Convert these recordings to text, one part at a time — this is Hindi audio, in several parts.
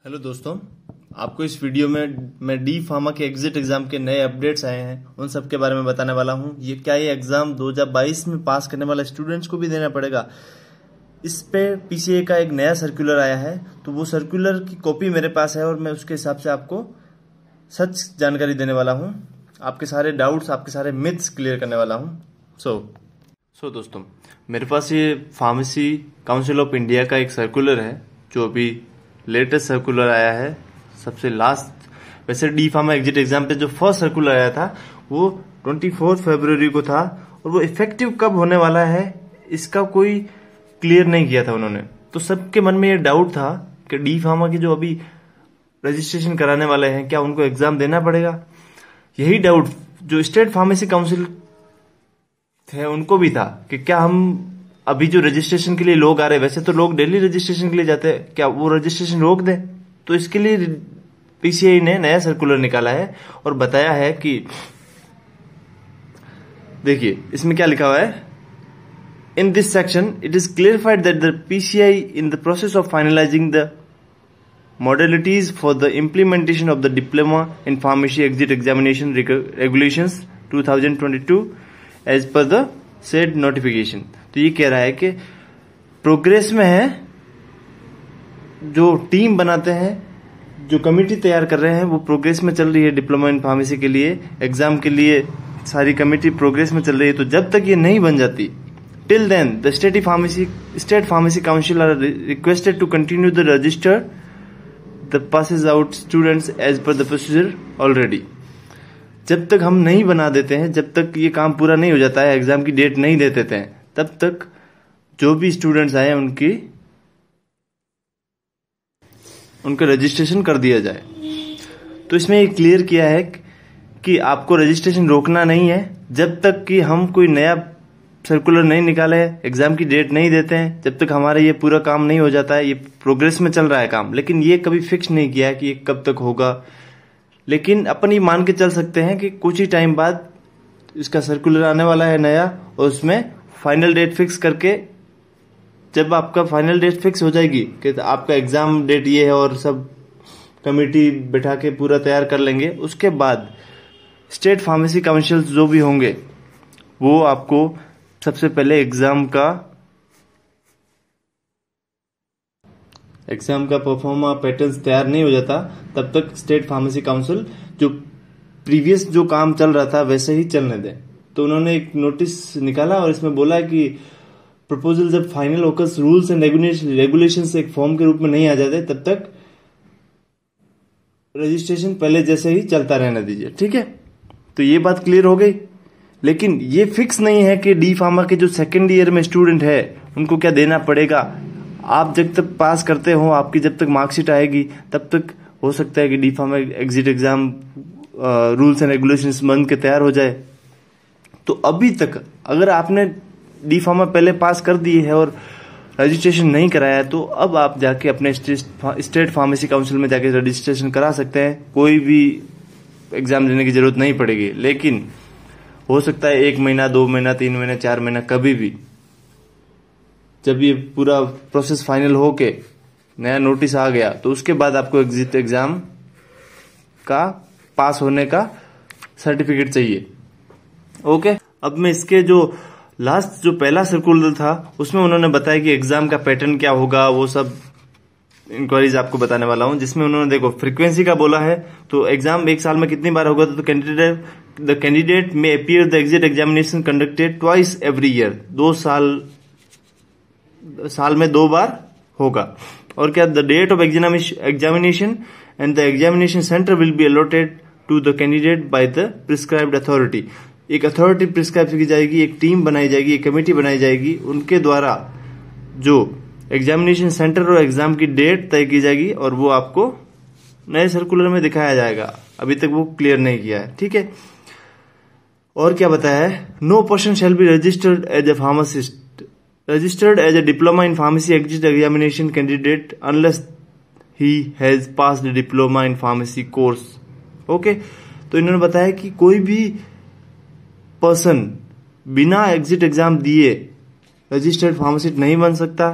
हेलो दोस्तों, आपको इस वीडियो में मैं डी फार्मा के एग्जिट एग्जाम के नए अपडेट्स आए हैं उन सब के बारे में बताने वाला हूं। ये एग्जाम 2022 में पास करने वाले स्टूडेंट्स को भी देना पड़ेगा। इस पे पीसीए का एक नया सर्कुलर आया है, तो वो सर्कुलर की कॉपी मेरे पास है और मैं उसके हिसाब से आपको सच जानकारी देने वाला हूं। आपके सारे डाउट्स, आपके सारे मिथ्स क्लियर करने वाला हूं। सो दोस्तों, मेरे पास ये फार्मेसी काउंसिल ऑफ इंडिया का एक सर्कुलर है जो अभी लेटेस्ट सर्कुलर आया है, सबसे लास्ट। वैसे डी फार्मा एग्जिट एग्जाम पे जो फर्स्ट सर्कुलर आया था वो 24 फरवरी को था, और वो इफेक्टिव कब होने वाला है इसका कोई क्लियर नहीं किया था उन्होंने। तो सबके मन में ये डाउट था कि डी फार्मा की जो अभी रजिस्ट्रेशन कराने वाले हैं, क्या उनको एग्जाम देना पड़ेगा। यही डाउट जो स्टेट फार्मेसी काउंसिल थे उनको भी था कि क्या हम अभी जो रजिस्ट्रेशन के लिए लोग आ रहे हैं, वैसे तो लोग डेली रजिस्ट्रेशन के लिए जाते हैं, क्या वो रजिस्ट्रेशन रोक दें। तो इसके लिए पीसीआई ने नया सर्कुलर निकाला है और बताया है कि देखिए इसमें क्या लिखा हुआ है। In this section it is clarified that the PCI in the process of finalising the modalities for the implementation of the diploma in pharmacy exit examination regulations 2022 as per the said notification। तो ये कह रहा है कि प्रोग्रेस में है, जो टीम बनाते हैं, जो कमेटी तैयार कर रहे हैं वो प्रोग्रेस में चल रही है। डिप्लोमा इन फार्मेसी के लिए एग्जाम के लिए सारी कमेटी प्रोग्रेस में चल रही है। तो जब तक ये नहीं बन जाती, till then the state pharmacy council are requested to continue the register the passes out students as per the procedure already। जब तक हम नहीं बना देते हैं, जब तक ये काम पूरा नहीं हो जाता है, एग्जाम की डेट नहीं दे देते हैं, तब तक जो भी स्टूडेंट्स आए उनका रजिस्ट्रेशन कर दिया जाए। तो इसमें ये क्लियर किया है कि आपको रजिस्ट्रेशन रोकना नहीं है जब तक कि हम कोई नया सर्कुलर नहीं निकाले, एग्जाम की डेट नहीं देते हैं, जब तक हमारा ये पूरा काम नहीं हो जाता है। ये प्रोग्रेस में चल रहा है काम, लेकिन ये कभी फिक्स नहीं किया है कि ये कब तक होगा। लेकिन अपन ये मान के चल सकते हैं कि कुछ ही टाइम बाद इसका सर्कुलर आने वाला है नया, और उसमें फाइनल डेट फिक्स करके, जब आपका फाइनल डेट फिक्स हो जाएगी कि आपका एग्जाम डेट ये है और सब कमेटी बैठा के पूरा तैयार कर लेंगे, उसके बाद स्टेट फार्मेसी काउंसिल जो भी होंगे वो आपको सबसे पहले एग्जाम का परफॉर्मा पैटर्न्स तैयार नहीं हो जाता तब तक स्टेट फार्मेसी काउंसिल जो प्रीवियस जो काम चल रहा था वैसे ही चलने दें। तो उन्होंने एक नोटिस निकाला और इसमें बोला है कि प्रपोजल जब फाइनल होकर रूल्स एंड रेगुलेशंस एक फॉर्म के रूप में नहीं आ जाते तब तक रजिस्ट्रेशन पहले जैसे ही चलता रहने दीजिए। ठीक है, तो ये बात क्लियर हो गई। लेकिन ये फिक्स नहीं है कि डी फार्मा के जो सेकेंड ईयर में स्टूडेंट है उनको क्या देना पड़ेगा। आप जब तक पास करते हो, आपकी जब तक मार्कशीट आएगी तब तक हो सकता है कि D pharma exit exam rules and regulations बन के तैयार हो जाए। तो अभी तक अगर आपने डी फार्मा पहले पास कर दी है और रजिस्ट्रेशन नहीं कराया है, तो अब आप जाके अपने स्टेट फार्मेसी काउंसिल में जाके रजिस्ट्रेशन करा सकते हैं। कोई भी एग्जाम देने की जरूरत नहीं पड़ेगी। लेकिन हो सकता है 1 महीना, 2 महीना, 3 महीना, 4 महीना, कभी भी जब ये पूरा प्रोसेस फाइनल हो के नया नोटिस आ गया तो उसके बाद आपको एग्जिट एग्जाम का पास होने का सर्टिफिकेट चाहिए। ओके, अब मैं इसके जो लास्ट जो पहला सर्कुलर था उसमें उन्होंने बताया कि एग्जाम का पैटर्न क्या होगा, वो सब इंक्वायरीज आपको बताने वाला हूं। जिसमें उन्होंने देखो फ्रीक्वेंसी का बोला है, तो एग्जाम 1 साल में कितनी बार होगा, तो कैंडिडेट में appear the exit examination conducted twice every year. 2 साल में 2 बार होगा। और क्या, the date of examination and the examination centre will be allotted to the candidate by the prescribed authority. एक अथॉरिटी प्रिस्क्राइब की जाएगी, एक टीम बनाई जाएगी, एक कमेटी बनाई जाएगी, उनके द्वारा जो एग्जामिनेशन सेंटर और एग्जाम की डेट तय की जाएगी और वो आपको नए सर्कुलर में दिखाया जाएगा। अभी तक वो क्लियर नहीं किया है। ठीक है, और क्या बताया है, no person shall be registered as a pharmacist registered as a diploma in pharmacy exit examination candidate unless he has passed diploma in pharmacy course. Okay, तो इन्होंने बताया कि कोई भी पर्सन बिना एग्जिट एग्जाम दिए रजिस्टर्ड फार्मासिस्ट नहीं बन सकता।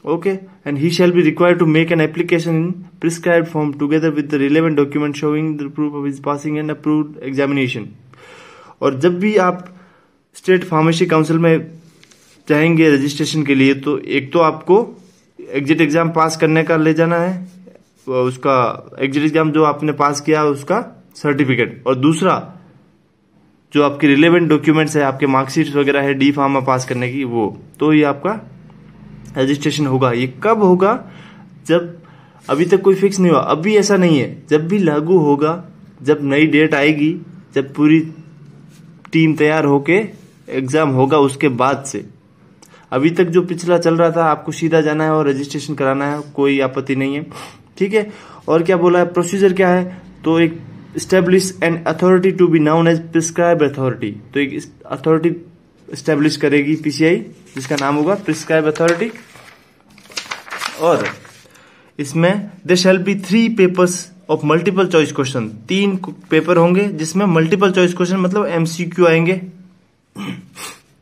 Okay, and he shall be required to make an application in prescribed form together with the relevant document showing the proof of his passing and approved examination. और जब भी आप स्टेट फार्मेसी काउंसिल में जाएंगे रजिस्ट्रेशन के लिए, तो एक तो आपको एग्जिट एग्जाम पास करने का ले जाना है, उसका एग्जिट एग्जाम जो आपने पास किया उसका सर्टिफिकेट, और दूसरा जो आपके रिलेवेंट डॉक्यूमेंट्स है, आपके मार्कशीट वगैरह है डी फार्मा पास करने की, वो तो ये आपका रजिस्ट्रेशन होगा। ये कब होगा? जब अभी तक कोई फिक्स नहीं हुआ, अभी ऐसा नहीं है, जब भी लागू होगा, जब नई डेट आएगी, जब पूरी टीम तैयार होके एग्जाम होगा, उसके बाद से। अभी तक जो पिछला चल रहा था, आपको सीधा जाना है और रजिस्ट्रेशन कराना है, कोई आपत्ति नहीं है, ठीक है। और क्या बोला है, प्रोसीजर क्या है, तो एक establish an authority to be known as prescribe authority, तो एक अथॉरिटी एस्टेब्लिश करेगी पीसीआई, जिसका नाम होगा प्रिस्क्राइब अथॉरिटी। और इसमें they shall be 3 papers of multiple choice question, 3 paper होंगे जिसमें मल्टीपल चॉइस क्वेश्चन मतलब एमसीक्यू आएंगे।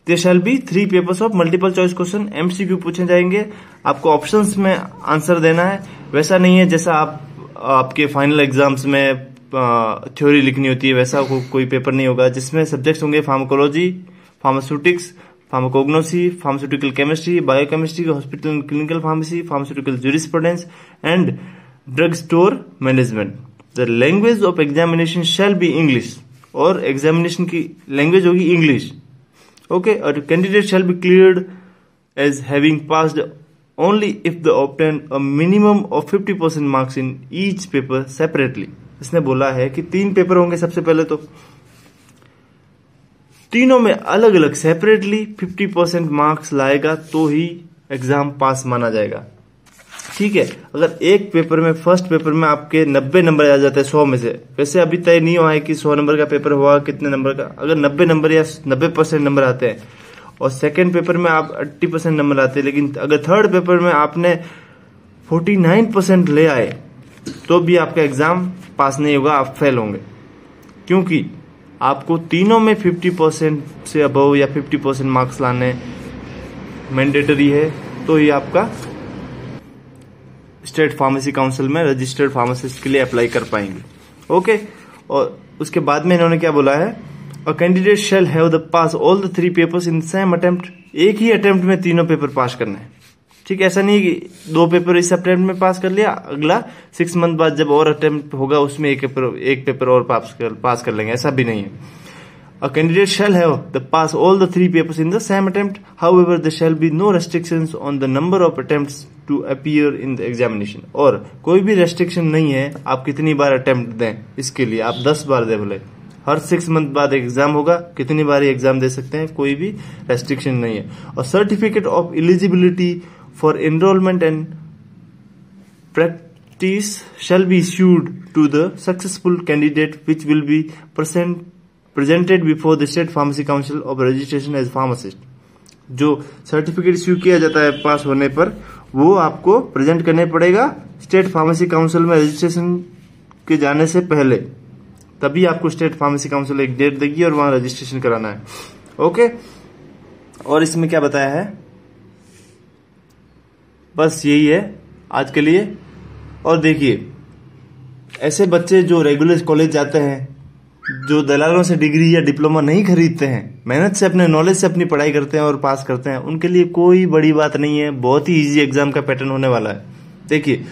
They shall be 3 papers of multiple choice question, MCQ पूछे जाएंगे, आपको ऑप्शंस में आंसर देना है। वैसा नहीं है जैसा आपके फाइनल एग्जाम्स में थ्योरी लिखनी होती है, वैसा कोई पेपर नहीं होगा, जिसमें सब्जेक्ट्स होंगे pharmacology, pharmaceutics, pharmacognosy, pharmaceutical chemistry, biochemistry, hospital and clinical pharmacy, pharmaceutical jurisprudence and drug store management. The language of examination shall be English, और एग्जामिनेशन की लैंग्वेज होगी इंग्लिश, ओके। और candidate shall be cleared as having passed only if they obtain a minimum of 50% marks in each paper separately. इसने बोला है कि 3 पेपर होंगे, सबसे पहले तो तीनों में अलग अलग सेपरेटली 50% मार्क्स लाएगा तो ही एग्जाम पास माना जाएगा, ठीक है। अगर एक पेपर में, फर्स्ट पेपर में आपके 90 नंबर आ जाते हैं 100 में से, वैसे अभी तय नहीं हुआ है कि 100 नंबर का पेपर हुआ कितने नंबर का, अगर 90 नंबर या 90% नंबर आते हैं, और सेकेंड पेपर में आप 80% नंबर आते हैं, लेकिन अगर थर्ड पेपर में आपने 49% ले आए तो भी आपका एग्जाम पास नहीं होगा, आप फेल होंगे, क्योंकि आपको तीनों में 50% से अबव या 50% मार्क्स लाने मैंडेटरी है, तो ये आपका स्टेट फार्मेसी काउंसिल में रजिस्टर्ड फार्मासिस्ट के लिए अप्लाई कर पाएंगे, ओके। और उसके बाद में इन्होंने क्या बोला है, a candidate shall have the pass all the 3 papers in same attempt, एक ही अटेम्प्ट में तीनों पेपर पास करना है, ठीक है। ऐसा नहीं है कि 2 पेपर इस अटेम्प्ट में पास कर लिया, अगला 6 मंथ बाद जब और अटेम्प्ट होगा उसमें एक पेपर और पास कर लेंगे, ऐसा भी नहीं है। A candidate shall have the pass all the 3 papers in the same attempt, however there shall be no restrictions on the number of attempts to appear in the examination, और कोई भी रेस्ट्रिक्शन नहीं है आप कितनी बार अटेम्प्ट दें, इसके लिए आप 10 बार दें, बोले हर 6 मंथ बाद एग्जाम होगा, कितनी बार एग्जाम दे सकते हैं, कोई भी रेस्ट्रिक्शन नहीं है। और certificate of eligibility for enrollment and practice shall be issued to the successful candidate, which will be presented before the State Pharmacy Council of registration as pharmacist. जो सर्टिफिकेट इश्यू किया जाता है पास होने पर, वो आपको प्रेजेंट करने पड़ेगा स्टेट फार्मेसी काउंसिल में रजिस्ट्रेशन के जाने से पहले, तभी आपको स्टेट फार्मेसी काउंसिल एक डेट देगी और वहां रजिस्ट्रेशन कराना है, ओके। और इसमें क्या बताया है, बस यही है आज के लिए। और देखिए, ऐसे बच्चे जो रेगुलर कॉलेज जाते हैं, जो दलालों से डिग्री या डिप्लोमा नहीं खरीदते हैं, मेहनत से अपने नॉलेज से अपनी पढ़ाई करते हैं और पास करते हैं, उनके लिए कोई बड़ी बात नहीं है, बहुत ही इजी एग्जाम का पैटर्न होने वाला है। देखिए,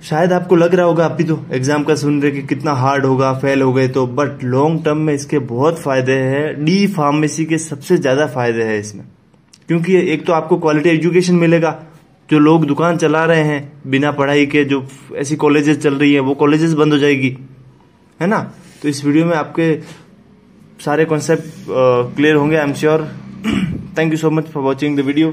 शायद आपको लग रहा होगा अभी तो एग्जाम का सुन रहे कि कितना हार्ड होगा, फेल हो गए तो, बट लॉन्ग टर्म में इसके बहुत फायदे हैं। डी फार्मेसी के सबसे ज्यादा फायदे हैं इसमें, क्योंकि एक तो आपको क्वालिटी एजुकेशन मिलेगा। जो लोग दुकान चला रहे हैं बिना पढ़ाई के, जो ऐसी कॉलेजेस चल रही है, वो कॉलेजेस बंद हो जाएगी, है ना। तो इस वीडियो में आपके सारे कॉन्सेप्ट क्लियर होंगे, I am sure. Thank you so much for watching the video.